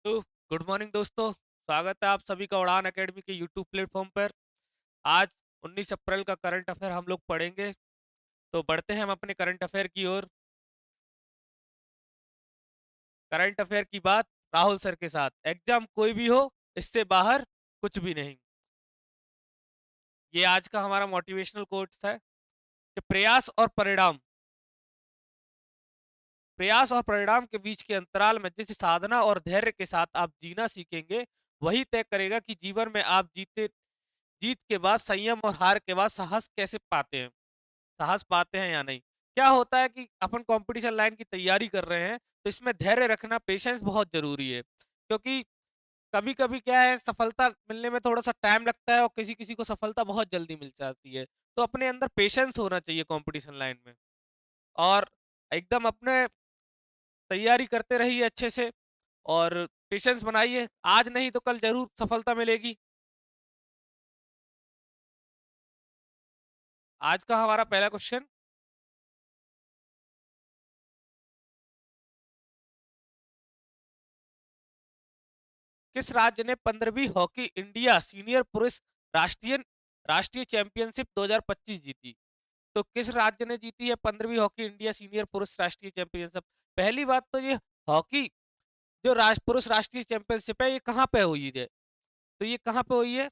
तो good morning दोस्तों। स्वागत है आप सभी का उड़ान एकेडमी के यूट्यूब प्लेटफॉर्म पर। आज 19 अप्रैल का करंट अफेयर हम लोग पढ़ेंगे। तो बढ़ते हैं हम अपने करंट अफेयर की ओर। करंट अफेयर की बात राहुल सर के साथ। एग्जाम कोई भी हो, इससे बाहर कुछ भी नहीं। ये आज का हमारा मोटिवेशनल कोट्स है कि प्रयास और परिणाम के बीच के अंतराल में जिस साधना और धैर्य के साथ आप जीना सीखेंगे, वही तय करेगा कि जीवन में आप जीत के बाद संयम और हार के बाद साहस कैसे पाते हैं, साहस पाते हैं या नहीं। क्या होता है कि अपन कंपटीशन लाइन की तैयारी कर रहे हैं, तो इसमें धैर्य रखना, पेशेंस बहुत जरूरी है। क्योंकि कभी कभी क्या है, सफलता मिलने में थोड़ा सा टाइम लगता है और किसी किसी को सफलता बहुत जल्दी मिल जाती है। तो अपने अंदर पेशेंस होना चाहिए कंपटीशन लाइन में। और एकदम अपने तैयारी करते रहिए अच्छे से, और पेशेंस बनाइए। आज नहीं तो कल जरूर सफलता मिलेगी। आज का हमारा पहला क्वेश्चन, किस राज्य ने 15वीं हॉकी इंडिया सीनियर पुरुष राष्ट्रीय राष्ट्रीय चैंपियनशिप 2025 जीती? तो किस राज्य ने जीती है 15वीं हॉकी इंडिया सीनियर पुरुष राष्ट्रीय चैंपियनशिप? पहली बात तो ये हॉकी जो पुरुष राष्ट्रीय चैंपियनशिप है, ये कहाँ पे हुई है? तो ये कहाँ पे हुई है?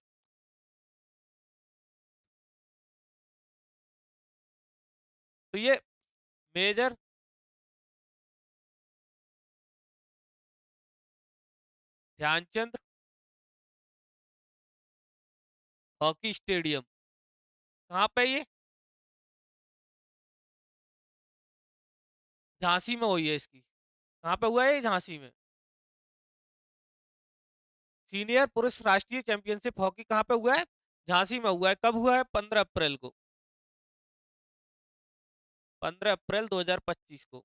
तो ये मेजर ध्यानचंद हॉकी स्टेडियम। कहाँ पे ये? झांसी में हुई है इसकी। कहाँ पे हुआ है ये? झांसी में। सीनियर पुरुष राष्ट्रीय चैंपियनशिप हॉकी कहाँ पे हुआ है? झांसी में हुआ है। कब हुआ है? 15 अप्रैल को। 15 अप्रैल 2025 को।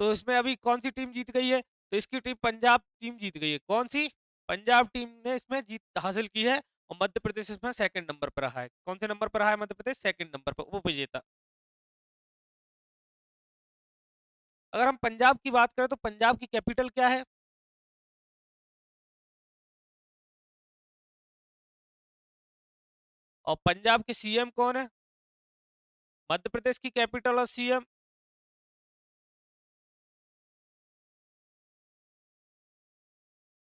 तो इसमें अभी कौन सी टीम जीत गई है? तो इसकी टीम पंजाब टीम जीत गई है। कौन सी? पंजाब टीम ने इसमें जीत हासिल की है। और मध्य प्रदेश इसमें सेकंड नंबर पर रहा है। कौन से नंबर पर रहा है मध्य प्रदेश? सेकंड नंबर पर, वो विजेता। अगर हम पंजाब की बात करें तो पंजाब की कैपिटल क्या है? और पंजाब के सीएम कौन है? मध्य प्रदेश की कैपिटल और सीएम?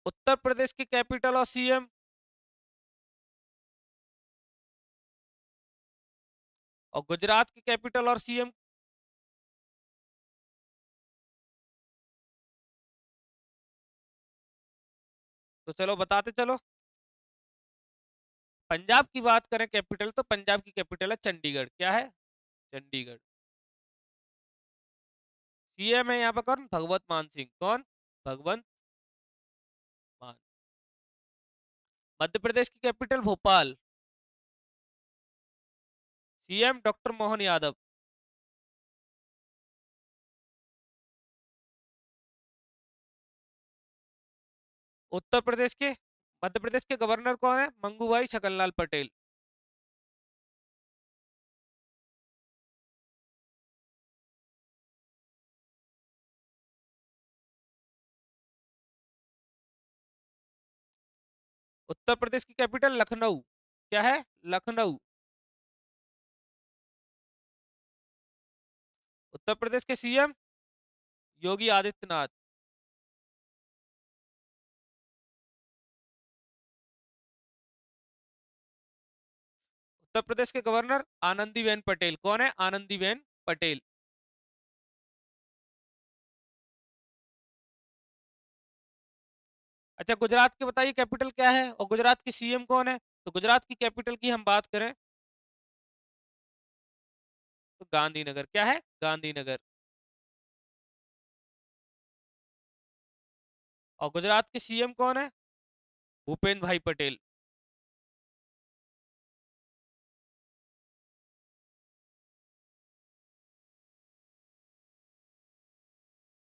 उत्तर प्रदेश की कैपिटल और सीएम? और गुजरात की कैपिटल और सीएम? तो चलो बताते चलो। पंजाब की बात करें कैपिटल, तो पंजाब की कैपिटल है चंडीगढ़। क्या है? चंडीगढ़। सीएम है यहाँ पर कौन? भगवत मान सिंह। कौन? भगवंत मान। मध्य प्रदेश की capital Bhopal. CM doctor Mohan Yadav. Uttar Pradesh के मध्य प्रदेश के गवर्नर कौन है? मंगूभाई शकललाल पटेल। उत्तर प्रदेश की कैपिटल लखनऊ। क्या है? लखनऊ। उत्तर प्रदेश के सीएम योगी आदित्यनाथ। उत्तर प्रदेश के गवर्नर आनंदीबेन पटेल। कौन है? आनंदीबेन पटेल। अच्छा, गुजरात की बताइए कैपिटल क्या है और गुजरात की सीएम कौन है? तो गुजरात की कैपिटल की हम बात करें तो गांधीनगर। क्या है? गांधीनगर। और गुजरात के सीएम कौन है? भूपेन्द्र भाई पटेल।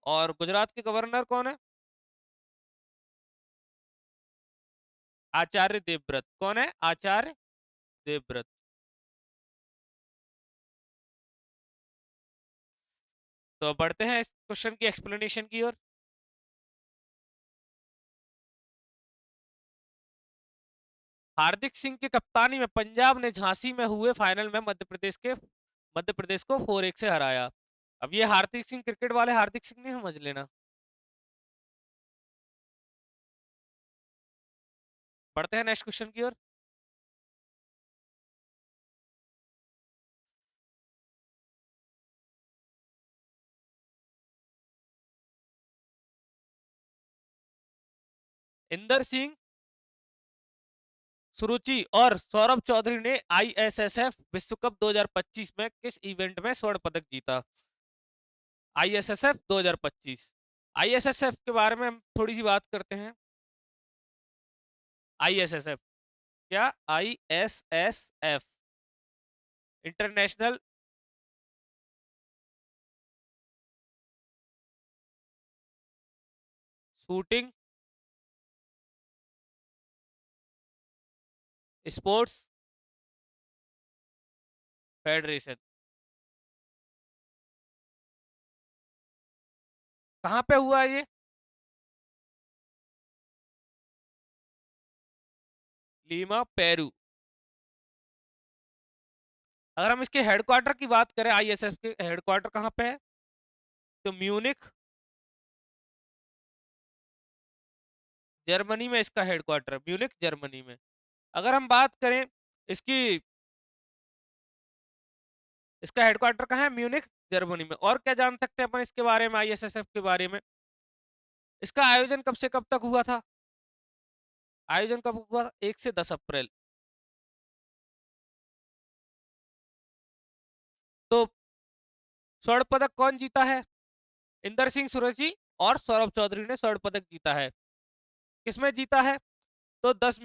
और गुजरात के गवर्नर कौन है? आचार्य देवव्रत। कौन है? आचार्य देवव्रत। तो बढ़ते हैं इस क्वेश्चन की एक्सप्लेनेशन की ओर। हार्दिक सिंह की कप्तानी में पंजाब ने झांसी में हुए फाइनल में मध्य प्रदेश को 4-1 से हराया। अब ये हार्दिक सिंह क्रिकेट वाले हार्दिक सिंह नहीं समझ लेना। बढ़ते हैं नेक्स्ट क्वेश्चन की ओर। इंदर सिंह, सुरुचि और सौरभ चौधरी ने आईएसएसएफ विश्व कप 2025 में किस इवेंट में स्वर्ण पदक जीता? आईएसएसएफ 2025। आईएसएसएफ के बारे में हम थोड़ी सी बात करते हैं। आईएसएसएफ क्या? ISSF international shooting sports federation. कहाँ पे हुआ है ये? Lima, Peru. अगर हम इसके हेडक्वार्टर की बात करें, आईएसएफ के हेडक्वार्टर कहाँ पे है? तो म्यूनिख, जर्मनी में इसका हेडक्वार्टर है, म्यूनिख जर्मनी में। अगर हम बात करें इसकी, इसका हेडक्वार्टर कहाँ है? म्यूनिख जर्मनी में। और क्या जान सकते हैं अपन इसके बारे में, आईएसएसएफ के बारे में? इसका आयोजन कब से कब तक हुआ था? आयोजन कब हुआ था? 1 से 10 अप्रैल। तो स्वर्ण पदक कौन जीता है? इंदर सिंह सुरजी और सौरभ चौधरी ने स्वर्ण पदक जीता है। किसमें जीता है? तो 10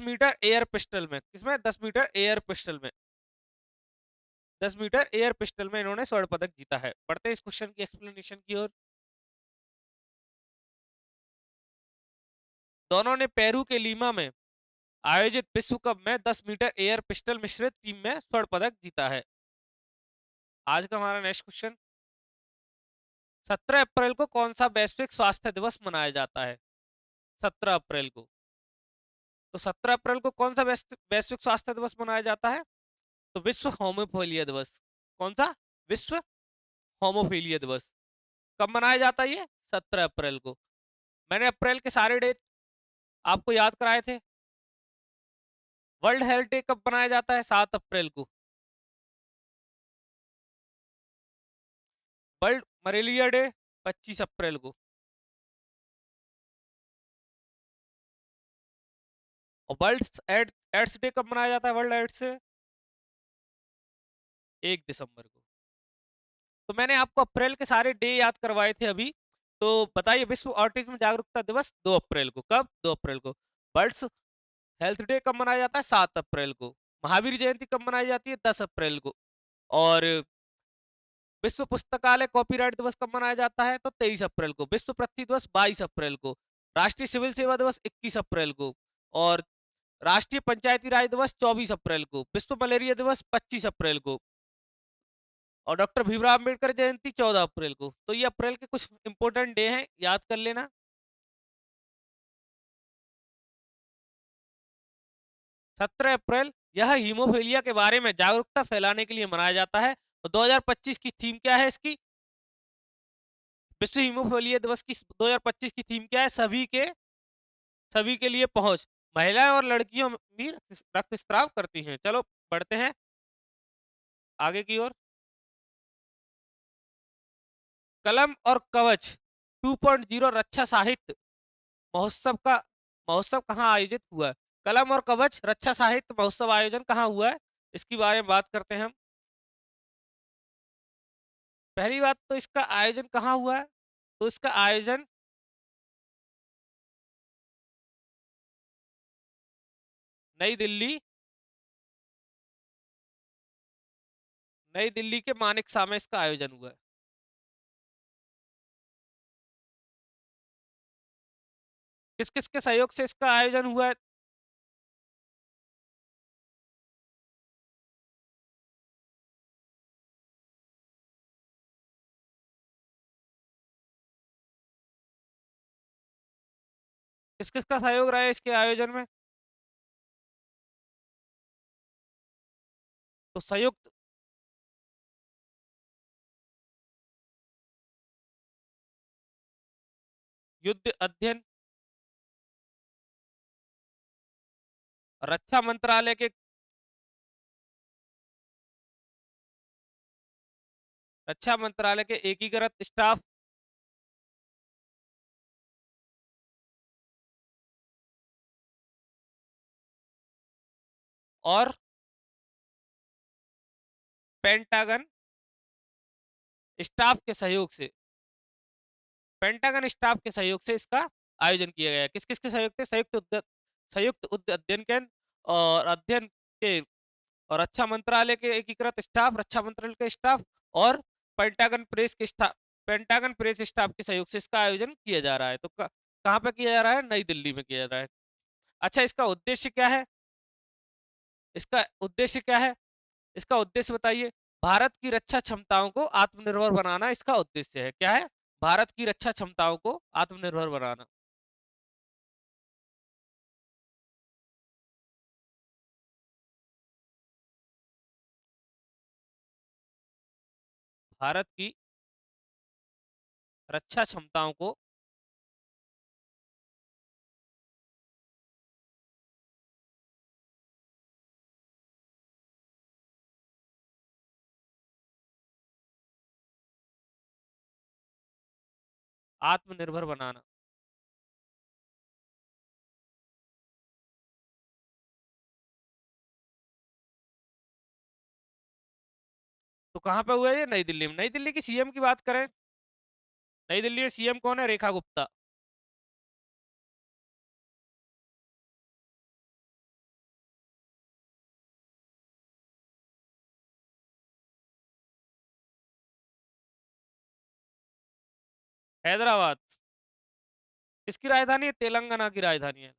मीटर एयर पिस्टल में। किसमें? 10 मीटर एयर पिस्टल में। 10 मीटर एयर पिस्टल में इन्होंने स्वर्ण पदक जीता है। बढ़ते इस क्वेश्चन की एक्सप्लेनेशन की ओर। दोनों ने पेरू के लीमा में आयोजित विश्व कप में 10 मीटर एयर पिस्टल मिश्रित टीम में स्वर्ण पदक जीता है। आज का हमारा नेक्स्ट क्वेश्चन, 17 अप्रैल को कौन सा वैश्विक स्वास्थ्य दिवस मनाया जाता है? 17 अप्रैल को। तो 17 अप्रैल को कौन सा वैश्विक स्वास्थ्य दिवस मनाया जाता है? तो विश्व होमोफिलिया दिवस। कौन सा? विश्व होमोफिलिया दिवस। कब मनाया जाता है ये? 17 अप्रैल को। मैंने अप्रैल के सारे डेट आपको याद कराए थे। वर्ल्ड हेल्थ डे कब मनाया जाता है? 7 अप्रैल को। वर्ल्ड मलेरिया डे 25 अप्रैल को। और वर्ल्ड एड्स डे कब मनाया जाता है? वर्ल्ड एड्स से 1 दिसंबर को। तो मैंने आपको अप्रैल के सारे डे याद करवाए थे अभी। तो बताइए, विश्व ऑटिज्म जागरूकता दिवस 2 अप्रैल को। कब? 2 अप्रैल को। वर्ल्ड हेल्थ डे कब मनाया जाता है? 7 अप्रैल को। महावीर जयंती कब मनाई जाती है? 10 अप्रैल को। और विश्व पुस्तकालय कॉपीराइट दिवस कब मनाया जाता है? तो 23 अप्रैल को। विश्व पृथ्वी दिवस 22 अप्रैल को। राष्ट्रीय सिविल सेवा दिवस 21 अप्रैल को। और राष्ट्रीय पंचायती राज दिवस 24 अप्रैल को। विश्व मलेरिया दिवस 25 अप्रैल को। और डॉक्टर भीमराव अम्बेडकर जयंती 14 अप्रैल को। तो ये अप्रैल के कुछ इंपोर्टेंट डे हैं, याद कर लेना। 17 अप्रैल यह हीमोफीलिया के बारे में जागरूकता फैलाने के लिए मनाया जाता है। तो 2025 की थीम क्या है इसकी? विश्व हीमोफीलिया दिवस की 2025 की थीम क्या है? सभी के लिए पहुंच। महिलाएं और लड़कियों में भी रक्तस्राव करती हैं। चलो बढ़ते हैं आगे की ओर। कलम और कवच 2.0 रक्षा साहित्य महोत्सव का महोत्सव कहाँ आयोजित हुआ है? कलम और कवच रक्षा साहित्य महोत्सव आयोजन कहाँ हुआ है? इसकी बारे में बात करते हैं हम। पहली बात तो इसका आयोजन कहाँ हुआ है? तो इसका आयोजन नई दिल्ली नई दिल्ली के मानेकशॉ में इसका आयोजन हुआ है। किस किस के सहयोग से इसका आयोजन हुआ है? किस किस का सहयोग रहा है इसके आयोजन में? तो संयुक्त युद्ध अध्ययन रक्षा मंत्रालय के एकीकृत स्टाफ और पेंटागन स्टाफ के सहयोग से इसका आयोजन किया गया है। किस किस के सहयोग से? संयुक्त युद्ध अध्ययन केंद्र और अध्ययन के और रक्षा मंत्रालय के स्टाफ और पेंटागन प्रेस के स्टाफ पेंटागन प्रेस स्टाफ के सहयोग से इसका आयोजन किया जा रहा है। तो कहाँ पे किया जा रहा है? नई दिल्ली में किया जा रहा है। अच्छा, इसका उद्देश्य क्या है? इसका उद्देश्य क्या है? इसका उद्देश्य बताइए। भारत की रक्षा क्षमताओं को आत्मनिर्भर बनाना इसका उद्देश्य है। क्या है? भारत की रक्षा क्षमताओं को आत्मनिर्भर बनाना। भारत की रक्षा क्षमताओं को आत्मनिर्भर बनाना। तो कहां पे हुआ है ये? नई दिल्ली में। नई दिल्ली की सीएम की बात करें, नई दिल्ली में सीएम कौन है? रेखा गुप्ता। हैदराबाद किसकी राजधानी है? तेलंगाना की राजधानी है।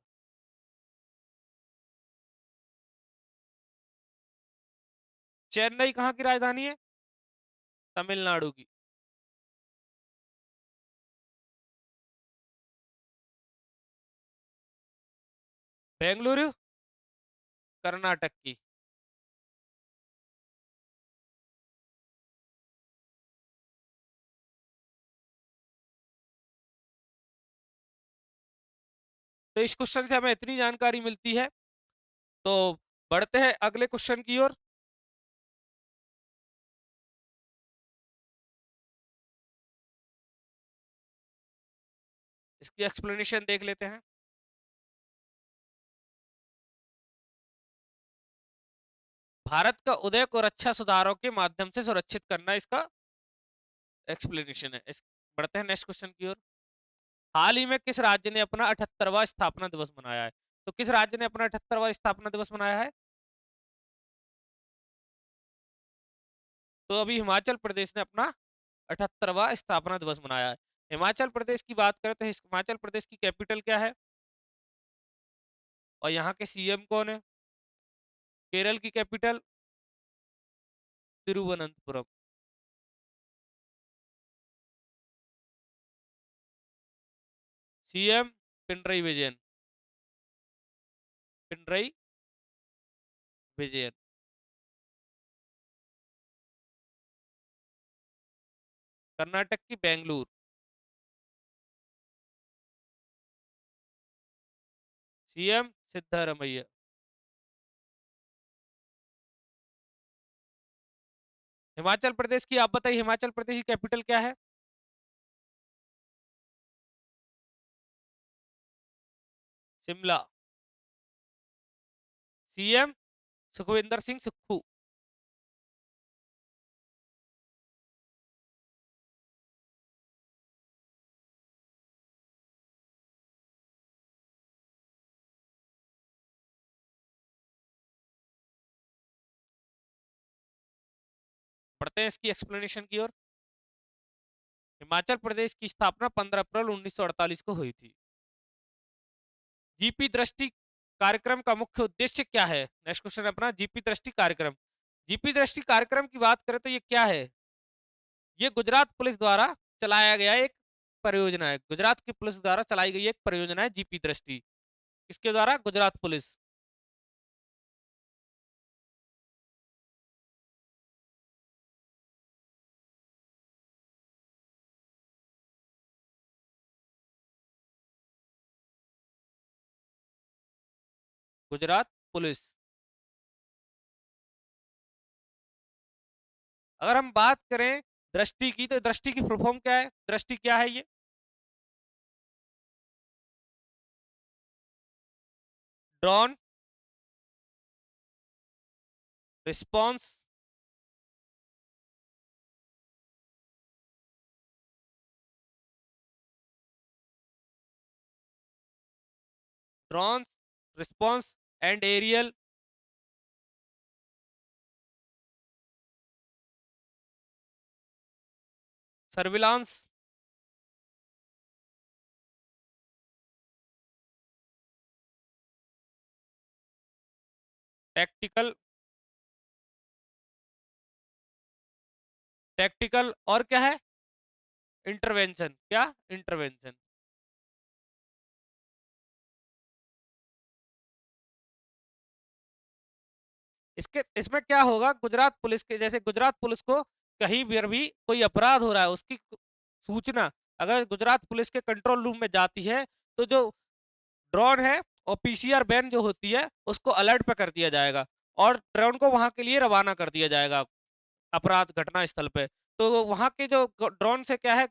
चेन्नई कहाँ की राजधानी है? तमिलनाडु की। बेंगलुरु कर्नाटक की। तो इस क्वेश्चन से हमें इतनी जानकारी मिलती है। तो बढ़ते हैं अगले क्वेश्चन की ओर। इसकी एक्सप्लेनेशन देख लेते हैं। भारत का उदय को रक्षा सुधारों के माध्यम से सुरक्षित करना इसका एक्सप्लेनेशन है। बढ़ते हैं नेक्स्ट क्वेश्चन की ओर। हाल ही में किस राज्य ने अपना 78वां स्थापना दिवस मनाया है? तो किस राज्य ने अपना 78वां स्थापना दिवस मनाया है? तो अभी हिमाचल प्रदेश ने अपना 78वां स्थापना दिवस मनाया है। हिमाचल प्रदेश की बात करें तो हिमाचल प्रदेश की कैपिटल क्या है और यहाँ के सीएम कौन है? केरल की कैपिटल तिरुवनंतपुरम। सीएम पिनरई विजयन। पिनरई विजयन। कर्नाटक की बेंगलुरु। सीएम सिद्धारमैया। हिमाचल प्रदेश की आप बताइए, हिमाचल प्रदेश की कैपिटल क्या है? शिमला। सीएम सुखविंदर सिंह सुक्खू। पढ़ते हैं इसकी एक्सप्लेनेशन की ओर। हिमाचल प्रदेश की स्थापना 15 अप्रैल 1948 को हुई थी। जीपी दृष्टि कार्यक्रम का मुख्य उद्देश्य क्या है? नेक्स्ट क्वेश्चन अपना जीपी दृष्टि कार्यक्रम। जीपी दृष्टि कार्यक्रम की बात करें तो ये क्या है? ये गुजरात पुलिस द्वारा चलाया गया एक परियोजना है, गुजरात की पुलिस द्वारा चलाई गई एक परियोजना है जीपी दृष्टि। किसके द्वारा? गुजरात पुलिस। गुजरात पुलिस। अगर हम बात करें दृष्टि की, तो दृष्टि की फुल फॉर्म क्या है? दृष्टि क्या है ये? Drone response drone response and aerial surveillance tactical tactical और क्या है? इंटरवेंशन। क्या? इंटरवेंशन। इसके इसमें क्या होगा? गुजरात पुलिस के जैसे गुजरात पुलिस को कहीं पर भी कोई अपराध हो रहा है, उसकी सूचना अगर गुजरात पुलिस के कंट्रोल रूम में जाती है, तो जो ड्रोन है और पीसीआर वैन जो होती है उसको अलर्ट पे कर दिया जाएगा और ड्रोन को वहां के लिए रवाना कर दिया जाएगा अपराध घटना स्थल पे। तो वहां के जो ड्रोन से क्या है,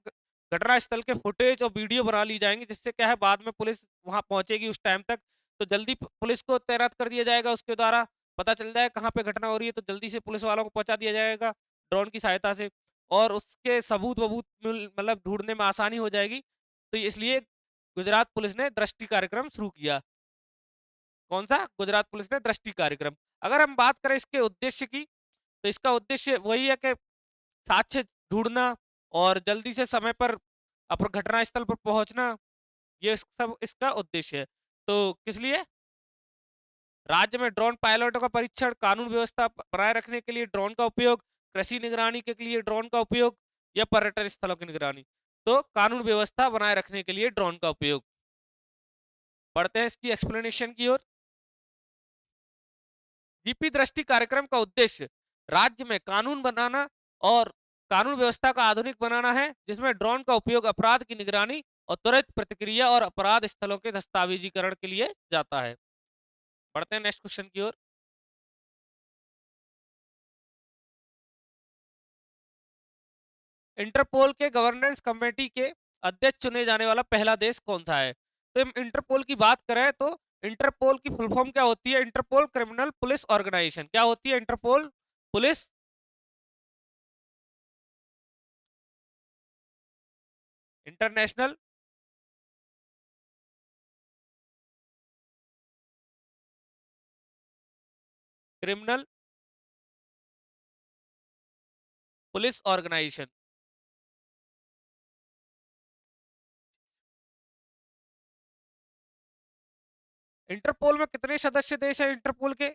घटना स्थल के फुटेज और वीडियो बना ली जाएंगी, जिससे क्या है बाद में पुलिस वहां पहुंचेगी उस टाइम तक, तो जल्दी पुलिस को तैनात कर दिया जाएगा, उसके द्वारा पता चल जाए कहाँ पे घटना हो रही है तो जल्दी से पुलिस वालों को पहुंचा दिया जाएगा ड्रोन की सहायता से, और उसके सबूत वबूत मतलब ढूंढने में आसानी हो जाएगी। तो इसलिए गुजरात पुलिस ने दृष्टि कार्यक्रम शुरू किया। कौन सा? गुजरात पुलिस ने दृष्टि कार्यक्रम। अगर हम बात करें इसके उद्देश्य की, तो इसका उद्देश्य वही है कि साक्ष्य ढूंढना और जल्दी से समय पर अपर घटना स्थल पर पहुंचना, ये सब इसका उद्देश्य है। तो किस लिए? राज्य में ड्रोन पायलटों का परीक्षण, कानून व्यवस्था बनाए रखने के लिए ड्रोन का उपयोग, कृषि निगरानी के लिए ड्रोन का उपयोग, या पर्यटन स्थलों की निगरानी। तो कानून व्यवस्था बनाए रखने के लिए ड्रोन का उपयोग। बढ़ते हैं इसकी एक्सप्लेनेशन की ओर। जीपी दृष्टि कार्यक्रम का उद्देश्य राज्य में कानून बनाना और कानून व्यवस्था का आधुनिक बनाना है, जिसमें ड्रोन का उपयोग अपराध की निगरानी और त्वरित प्रतिक्रिया और अपराध स्थलों के दस्तावेजीकरण के लिए जाता है। बढ़ते हैं नेक्स्ट क्वेश्चन की ओर। इंटरपोल के गवर्नेंस कमेटी के अध्यक्ष चुने जाने वाला पहला देश कौन सा है? तो हम इंटरपोल की बात करें तो इंटरपोल की फुल फॉर्म क्या होती है? Interpol criminal police organization. क्या होती है? Interpol police international criminal police organization. Interpol में कितने सदस्य देश है इंटरपोल के?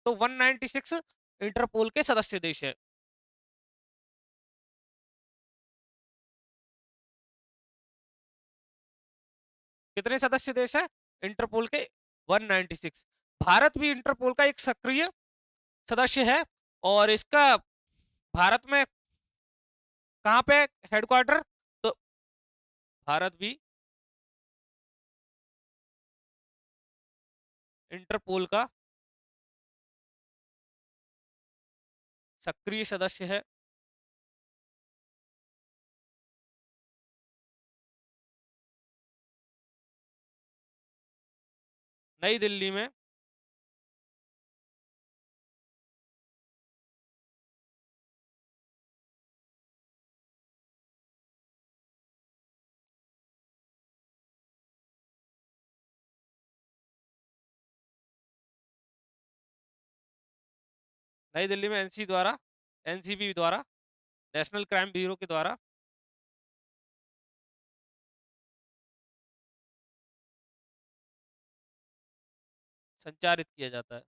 तो 196 इंटरपोल के सदस्य देश है। कितने सदस्य देश है इंटरपोल के? 196। भारत भी इंटरपोल का एक सक्रिय सदस्य है, और इसका भारत में कहाँ पे हेडक्वार्टर? तो भारत भी इंटरपोल का सक्रिय सदस्य है। नई दिल्ली में नई दिल्ली में एनसी द्वारा एनसीबी द्वारा नेशनल क्राइम ब्यूरो के द्वारा संचालित किया जाता है।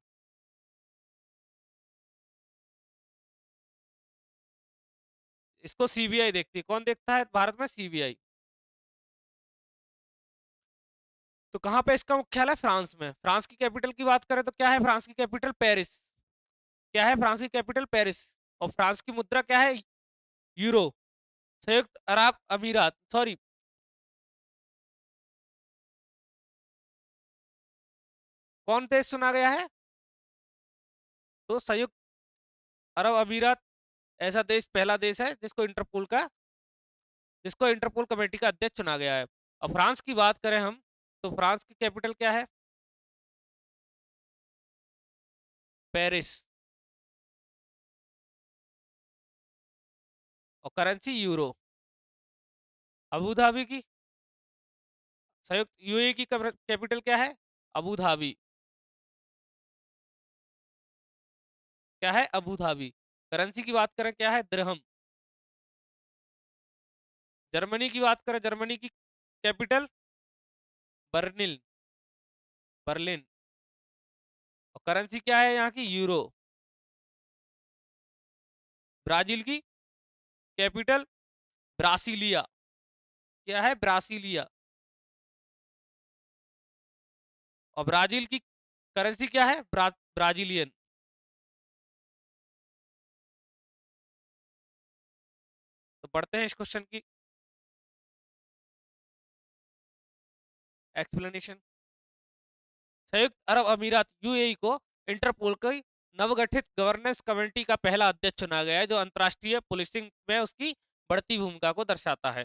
इसको सीबीआई देखती है। कौन देखता है भारत में? सीबीआई। तो कहाँ पे इसका मुख्यालय? फ्रांस में। फ्रांस की कैपिटल की बात करें तो क्या है फ्रांस की कैपिटल? पेरिस। क्या है फ्रांस की कैपिटल? पेरिस। और फ्रांस की मुद्रा क्या है? यूरो। संयुक्त अरब अमीरात, सॉरी, कौन देश चुना गया है? तो संयुक्त अरब अमीरात ऐसा देश, पहला देश है जिसको इंटरपोल कमेटी का अध्यक्ष चुना गया है। और फ्रांस की बात करें हम, तो फ्रांस की कैपिटल क्या है? पेरिस। और करेंसी यूरो। अबू धाबी की, संयुक्त यूएई की कैपिटल क्या है? Abu Dhabi. क्या है? Abu Dhabi. करेंसी की बात करें, क्या है? दिरहम। जर्मनी की बात करें, जर्मनी की कैपिटल बर्लिन। बर्लिन। और करेंसी क्या है यहाँ की? यूरो। ब्राजील की कैपिटल ब्रासीलिया। क्या है? ब्रासीलिया। और ब्राजील की करेंसी क्या है? ब्राजीलियन। तो पढ़ते हैं इस क्वेश्चन की एक्सप्लेनेशन। संयुक्त अरब अमीरात यूएई को इंटरपोल की नवगठित गवर्नेंस कमेटी का पहला अध्यक्ष चुना गया है, जो अंतर्राष्ट्रीय पुलिसिंग में उसकी बढ़ती भूमिका को दर्शाता है।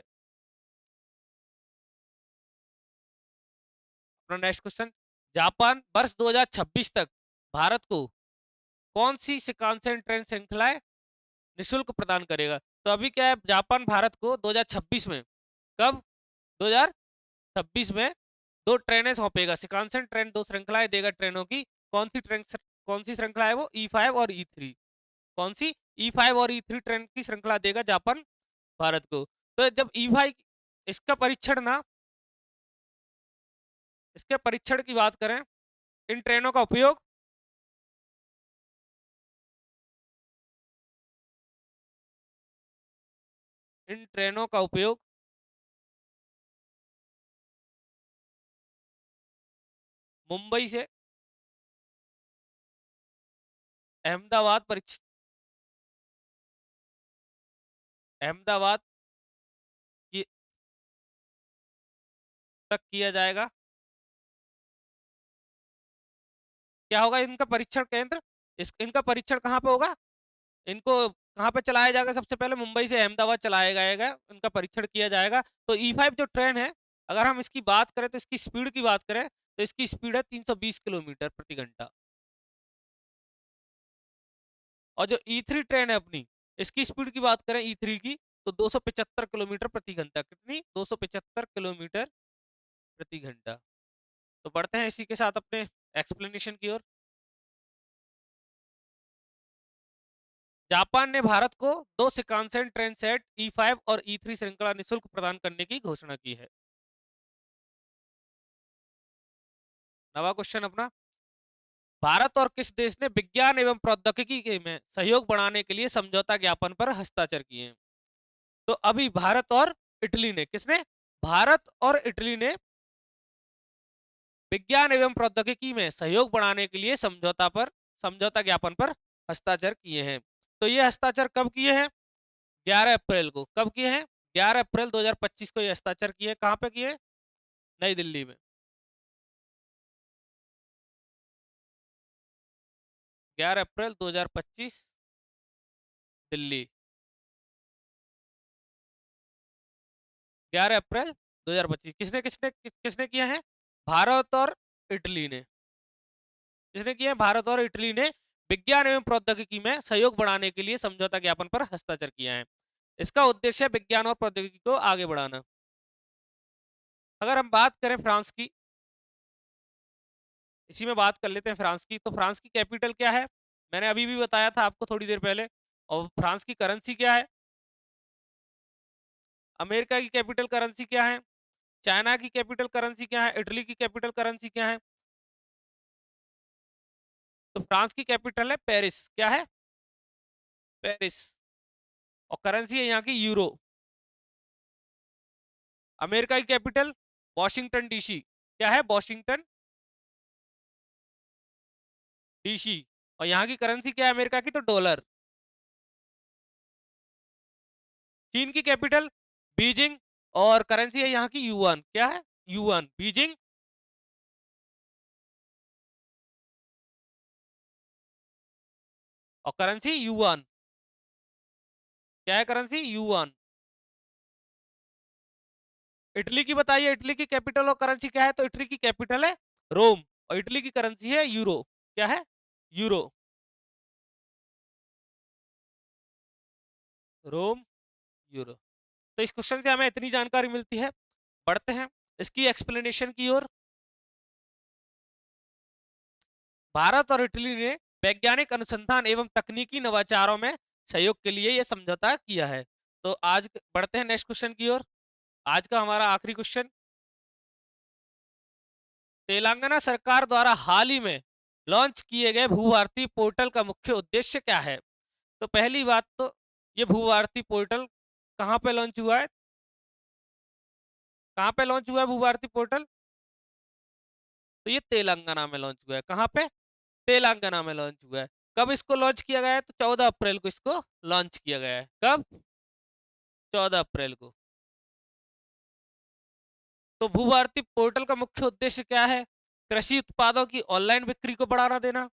अपना नेक्स्ट क्वेश्चन। जापान वर्ष 2026 तक भारत को कौन सी शिकानसेन ट्रेन श्रृंखलाएं निशुल्क प्रदान करेगा? तो अभी क्या है, जापान भारत को 2026 में, कब? 2026 में दो ट्रेनें सौंपेगा, शिकानसेन ट्रेन, दो श्रृंखलाएं देगा ट्रेनों की। कौन सी ट्रेन, कौन सी श्रृंखला है वो? E5 और E3। कौन सी? E5 और E3 ट्रेन की श्रृंखला देगा जापान भारत को। तो जब E5 इसका परीक्षण ना, इसके परीक्षण की बात करें, इन ट्रेनों का उपयोग इन ट्रेनों का उपयोग मुंबई से अहमदाबाद अहमदाबाद की तक किया जाएगा। क्या होगा इनका परीक्षण केंद्र? इनका परीक्षण कहाँ पे होगा? इनको कहाँ पे चलाया जाएगा? सबसे पहले मुंबई से अहमदाबाद चलाया जाएगा, इनका परीक्षण किया जाएगा। तो E5 जो ट्रेन है, अगर हम इसकी बात करें तो इसकी स्पीड की बात करें तो इसकी स्पीड है 320 किलोमीटर प्रति घंटा। और जो E3 ट्रेन है अपनी, इसकी स्पीड की बात करें E3 की, तो 275 किलोमीटर प्रति घंटा। कितनी? 275 किलोमीटर प्रति घंटा। तो बढ़ते हैं इसी के साथ अपने एक्सप्लेनेशन की ओर। जापान ने भारत को दो शिकानसेन ट्रेन सेट E5 और E3 श्रृंखला निशुल्क प्रदान करने की घोषणा की है। नवा क्वेश्चन अपना। भारत और किस देश ने विज्ञान एवं प्रौद्योगिकी में सहयोग बढ़ाने के लिए समझौता ज्ञापन पर हस्ताक्षर किए हैं? तो अभी भारत और इटली ने, किसने? भारत और इटली ने विज्ञान एवं प्रौद्योगिकी में सहयोग बढ़ाने के लिए समझौता ज्ञापन पर हस्ताक्षर किए हैं। तो ये हस्ताक्षर कब किए हैं? 11 अप्रैल को। कब किए हैं? 11 अप्रैल 2025 को ये हस्ताक्षर किए। कहाँ पे किए? नई दिल्ली में। 11 अप्रैल 2025, दिल्ली। 11 अप्रैल 2025 किसने किसने किसने किया है? भारत और इटली ने। किसने किया है? भारत और इटली ने विज्ञान एवं प्रौद्योगिकी में सहयोग बढ़ाने के लिए समझौता ज्ञापन पर हस्ताक्षर किया है। इसका उद्देश्य विज्ञान और प्रौद्योगिकी को आगे बढ़ाना। अगर हम बात करें फ्रांस की, इसी में बात कर लेते हैं फ्रांस की। तो फ्रांस की कैपिटल क्या है? मैंने अभी भी बताया था आपको थोड़ी देर पहले। और फ्रांस की करेंसी क्या है? अमेरिका की कैपिटल करेंसी क्या है? चाइना की कैपिटल करेंसी क्या है? इटली की कैपिटल करेंसी क्या है? तो फ्रांस की कैपिटल है पेरिस। क्या है? पेरिस। और करेंसी है यहाँ की यूरो। अमेरिका की कैपिटल वॉशिंगटन डीसी। क्या है? Washington DC. और यहाँ की करेंसी क्या है अमेरिका की? तो डॉलर। चीन की कैपिटल बीजिंग, और करेंसी है यहाँ की युआन। क्या है? युआन। बीजिंग और करेंसी युआन। क्या है करेंसी? युआन। इटली की बताइए, इटली की कैपिटल और करेंसी क्या है? तो इटली की कैपिटल है रोम, और इटली की करेंसी है यूरो। क्या है? यूरो। रोम, यूरो। तो इस क्वेश्चन से हमें इतनी जानकारी मिलती है। बढ़ते हैं इसकी एक्सप्लेनेशन की ओर। भारत और इटली ने वैज्ञानिक अनुसंधान एवं तकनीकी नवाचारों में सहयोग के लिए यह समझौता किया है। तो आज बढ़ते हैं नेक्स्ट क्वेश्चन की ओर। आज का हमारा आखिरी क्वेश्चन, तेलंगाना सरकार द्वारा हाल ही में लॉन्च किए गए भू-भारती पोर्टल का मुख्य उद्देश्य क्या है? तो पहली बात तो, ये भू-भारती पोर्टल कहाँ पे लॉन्च हुआ है? कहाँ पे लॉन्च हुआ है भू-भारती पोर्टल? तो ये तेलंगाना में लॉन्च हुआ है। कहाँ पे? तेलंगाना में लॉन्च हुआ है। कब इसको लॉन्च किया गया है? तो 14 अप्रैल को इसको लॉन्च किया गया है। कब? 14 अप्रैल को। तो भू-भारती पोर्टल का मुख्य उद्देश्य क्या है? कृषि उत्पादों की ऑनलाइन बिक्री को बढ़ावा देना,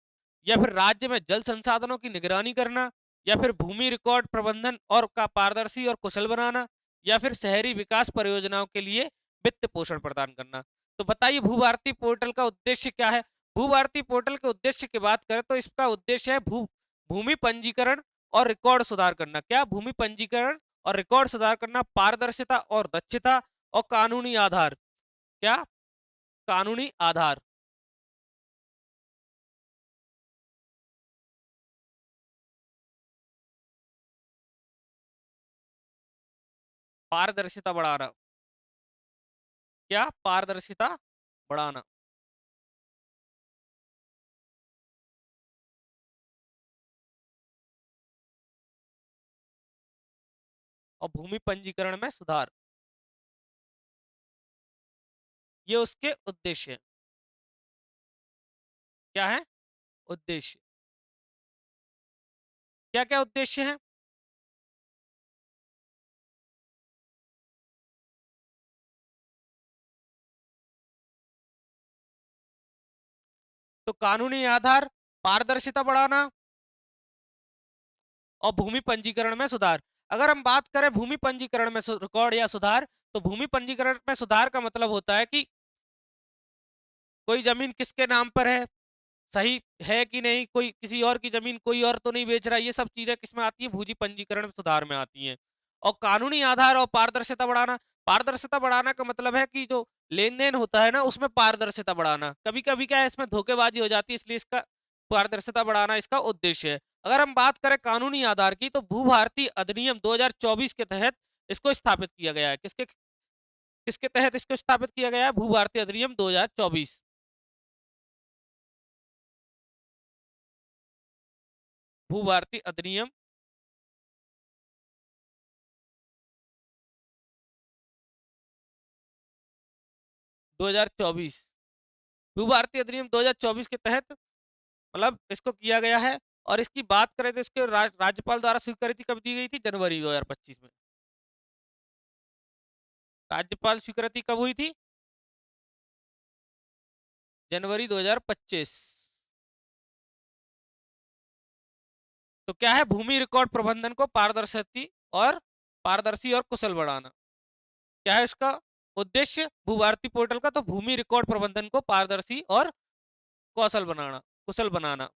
या फिर राज्य में जल संसाधनों की निगरानी करना, या फिर भूमि रिकॉर्ड प्रबंधन और का पारदर्शी और कुशल बनाना, या फिर शहरी विकास परियोजनाओं के लिए वित्त पोषण प्रदान करना। तो बताइए भू-भारती पोर्टल का उद्देश्य क्या है? भू-भारती पोर्टल के उद्देश्य की बात करें तो इसका उद्देश्य है भूमि पंजीकरण और रिकॉर्ड सुधार करना। क्या? भूमि पंजीकरण और रिकॉर्ड सुधार करना, पारदर्शिता और दक्षता, और कानूनी आधार। क्या? कानूनी आधार। पारदर्शिता बढ़ाना। क्या? पारदर्शिता बढ़ाना। और भूमि पंजीकरण में सुधार, ये उसके उद्देश्य है। क्या है? उद्देश्य। क्या क्या उद्देश्य है? तो कानूनी आधार, पारदर्शिता बढ़ाना, और भूमि पंजीकरण में सुधार। अगर हम बात करें भूमि पंजीकरण में रिकॉर्ड या सुधार, तो भूमि पंजीकरण में सुधार का मतलब होता है कि कोई जमीन किसके नाम पर है, सही है कि नहीं, कोई किसी और की जमीन कोई और तो नहीं बेच रहा है। ये सब चीजें किसमें आती है? भूमि पंजीकरण सुधार में आती हैं। और कानूनी आधार और पारदर्शिता बढ़ाना, पारदर्शिता बढ़ाना का मतलब है कि जो लेन देन होता है ना उसमें पारदर्शिता बढ़ाना। कभी कभी क्या है, इसमें धोखेबाजी हो जाती है, इसलिए इसका पारदर्शिता बढ़ाना इसका उद्देश्य है। अगर हम बात करें कानूनी आधार की, तो भू भारती अधिनियम 2024 के तहत इसको स्थापित किया गया है। किसके किसके तहत इसको स्थापित किया गया है? भू भारती अधिनियम 2024। भू भारती अधिनियम 2024। भू भारती अधिनियम 2024 के तहत मतलब इसको किया गया है। और इसकी बात करें तो इसके राज्यपाल द्वारा स्वीकृति कब दी गई थी? जनवरी 2025 में। राज्यपाल स्वीकृति कब हुई थी? जनवरी 2025। तो क्या है? भूमि रिकॉर्ड प्रबंधन को पारदर्शी और कुशल बनाना। क्या है इसका उद्देश्य भू भारती पोर्टल का? तो भूमि रिकॉर्ड प्रबंधन को पारदर्शी और कौशल बनाना, कुशल बनाना।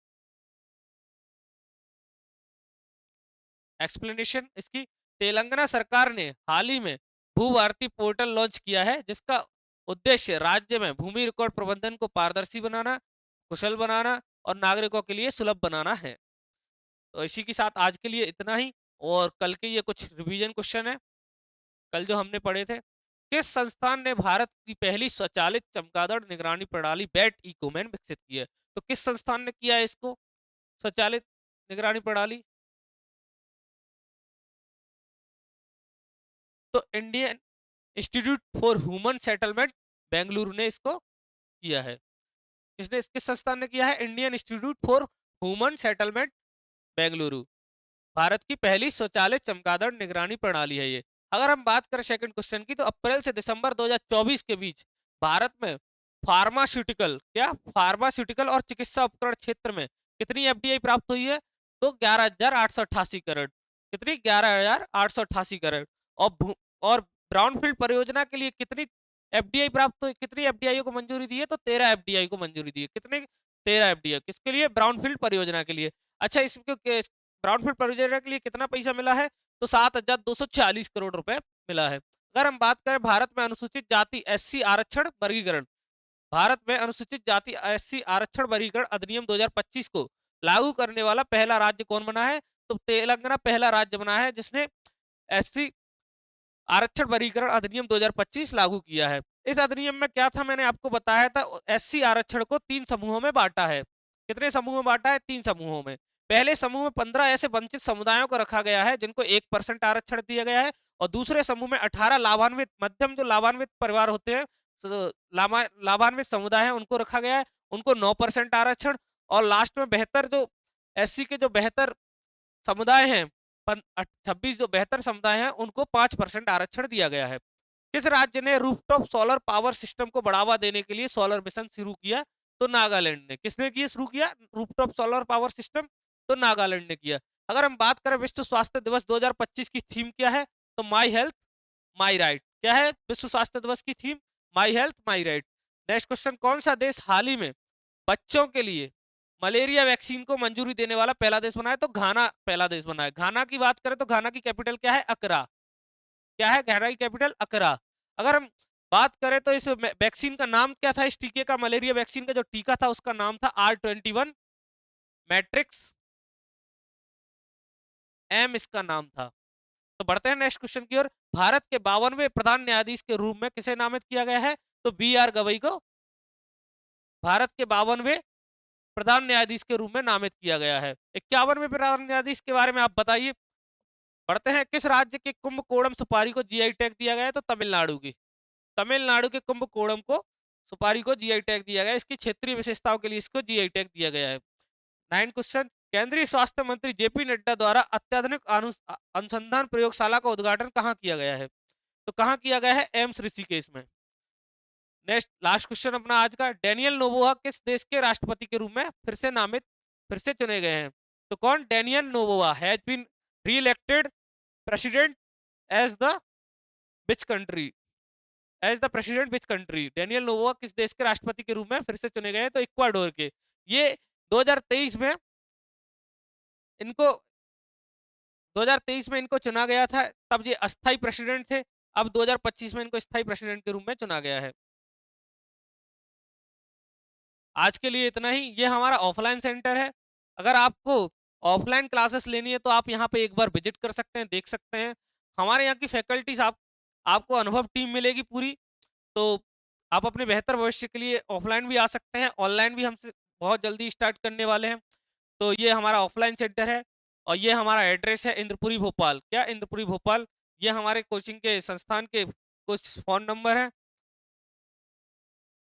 एक्सप्लेनेशन इसकी, तेलंगाना सरकार ने हाल ही में भू भारती पोर्टल लॉन्च किया है, जिसका उद्देश्य राज्य में भूमि रिकॉर्ड प्रबंधन को पारदर्शी बनाना, कुशल बनाना और नागरिकों के लिए सुलभ बनाना है। तो इसी के साथ आज के लिए इतना ही। और कल के ये कुछ रिवीजन क्वेश्चन है, कल जो हमने पढ़े थे। किस संस्थान ने भारत की पहली स्वचालित चमगादड़ निगरानी प्रणाली बैट इकोमैन विकसित की है? तो किस संस्थान ने किया है इसको, स्वचालित निगरानी प्रणाली? तो Indian institute for human settlement Bengaluru ने इसको किया है? किसने किस संस्थान ने किया है? Indian institute for human settlement, Bengaluru. Bharat की पहली स्वचालित चमगादड़ निगरानी प्रणाली है ये। अगर हम बात करें सेकंड क्वेश्चन की, तो अप्रैल से दिसंबर 2024 के बीच भारत में फार्मास्यूटिकल और चिकित्सा उपकरण क्षेत्र में कितनी एफडीआई प्राप्त हुई है? तो 11,888 करोड़। कितनी? 11,888 करोड़। और और ब्राउनफील्ड परियोजना के लिए कितनी एफडीआई प्राप्त हुई? कितनी एफडीआई को मंजूरी दी है? तो 13 एफडीआई को मंजूरी दी है। कितने? 13 एफडीआई। किसके लिए? ब्राउनफील्ड परियोजना के लिए। अच्छा, इसको ब्राउनफील्ड परियोजना के लिए कितना पैसा मिला है? तो 7,240 करोड़ रुपए मिला है। अगर हम बात करें भारत में अनुसूचित जाति एससी आरक्षण वर्गीकरण, भारत में अनुसूचित जाति एससी आरक्षण वर्गीकरण अधिनियम 2025 को लागू करने वाला पहला राज्य कौन बना है? तो तेलंगाना पहला राज्य बना है जिसने एससी आरक्षण वर्गीकरण अधिनियम 2025 लागू किया है। इस अधिनियम में क्या था, मैंने आपको बताया था, एससी आरक्षण को 3 समूहों में बांटा है। कितने समूहों में बांटा है? 3 समूहों में। पहले समूह में 15 ऐसे वंचित समुदायों को रखा गया है जिनको 1% आरक्षण दिया गया है, और दूसरे समूह में 18 लाभान्वित मध्यम जो लाभान्वित परिवार होते हैं, लाभान्वित समुदाय है, उनको रखा गया है, उनको 9% आरक्षण। और लास्ट में बेहतर जो एससी के जो बेहतर समुदाय हैं, 26 जो बेहतर समुदाय हैं, उनको 5% आरक्षण दिया गया है। किस राज्य ने रूफटॉप सोलर पावर सिस्टम को बढ़ावा देने के लिए सोलर मिशन शुरू किया? तो नागालैंड ने। किसने किया शुरू किया रूफटॉप सोलर पावर सिस्टम? तो नागालैंड ने किया। अगर हम बात करें विश्व स्वास्थ्य दिवस 2025 की थीम क्या है? तो माई हेल्थ माई राइट। क्या है विश्व स्वास्थ्य दिवस की theme? My health my right. Next question, कौन सा देश हाल ही में बच्चों के लिए मलेरिया वैक्सीन को मंजूरी देने वाला पहला देश बना है? तो घाना पहला देश बना है। घाना की बात करें तो घाना की कैपिटल क्या है? अकरा। क्या है घाना की कैपिटल? अकरा। अगर हम बात करें तो इस वैक्सीन का नाम क्या था? इस टीके का, मलेरिया वैक्सीन का जो टीका था उसका नाम था R21 मैट्रिक्स एम, इसका नाम था। तो बढ़ते हैं नेक्स्ट क्वेश्चन की ओर। भारत के 52वें प्रधान न्यायाधीश के रूप में किसे नामित किया गया है? तो B.R. गवई को भारत के 52वें प्रधान न्यायाधीश के रूप में नामित किया गया है। 51वें प्रधान न्यायाधीश के बारे में आप बताइए। बढ़ते हैं, किस राज्य के कुंभकोणम सुपारी को जीआई टैग दिया गया है? तो तमिलनाडु की। तमिलनाडु के कुंभकोणम को सुपारी को जीआई टैग दिया गया है। इसकी क्षेत्रीय विशेषताओं के लिए इसको जीआई टैग दिया गया है। 9 क्वेश्चन, केंद्रीय स्वास्थ्य मंत्री जेपी नड्डा द्वारा अत्याधुनिक अनुसंधान प्रयोगशाला का उद्घाटन कहाँ किया गया है? तो कहाँ किया गया है? एम्स ऋषिकेश में। नेक्स्ट लास्ट क्वेश्चन अपना आज का, डेनियल नोबोआ किस देश के राष्ट्रपति के रूप में फिर से चुने गए हैं? तो कौन? Daniel Noboa has been reelected president as the which country? As the president which country? Daniel Noboa किस देश के राष्ट्रपति के रूप में फिर से चुने गए हैं? तो इक्वाडोर के। ये 2023 में इनको 2023 में इनको चुना गया था, तब ये अस्थाई प्रेसिडेंट थे। अब 2025 में इनको स्थायी प्रेसिडेंट के रूप में चुना गया है। आज के लिए इतना ही। ये हमारा ऑफलाइन सेंटर है। अगर आपको ऑफलाइन क्लासेस लेनी है तो आप यहाँ पे एक बार विजिट कर सकते हैं, देख सकते हैं। हमारे यहाँ की फैकल्टीज आपको अनुभव टीम मिलेगी पूरी। तो आप अपने बेहतर भविष्य के लिए ऑफलाइन भी आ सकते हैं, ऑनलाइन भी हमसे बहुत जल्दी स्टार्ट करने वाले हैं। तो ये हमारा ऑफलाइन सेंटर है, और ये हमारा एड्रेस है इंद्रपुरी भोपाल। क्या? इंद्रपुरी भोपाल। ये हमारे कोचिंग के संस्थान के कुछ फ़ोन नंबर हैं।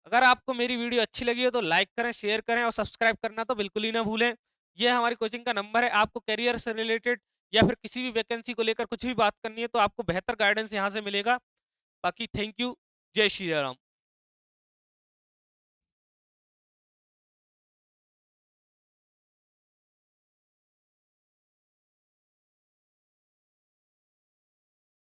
अगर आपको मेरी वीडियो अच्छी लगी हो तो लाइक करें, शेयर करें और सब्सक्राइब करना तो बिल्कुल ही ना भूलें। ये हमारी कोचिंग का नंबर है। आपको करियर से रिलेटेड या फिर किसी भी वैकेंसी को लेकर कुछ भी बात करनी है तो आपको बेहतर गाइडेंस यहाँ से मिलेगा। बाकी थैंक यू। जय श्री राम।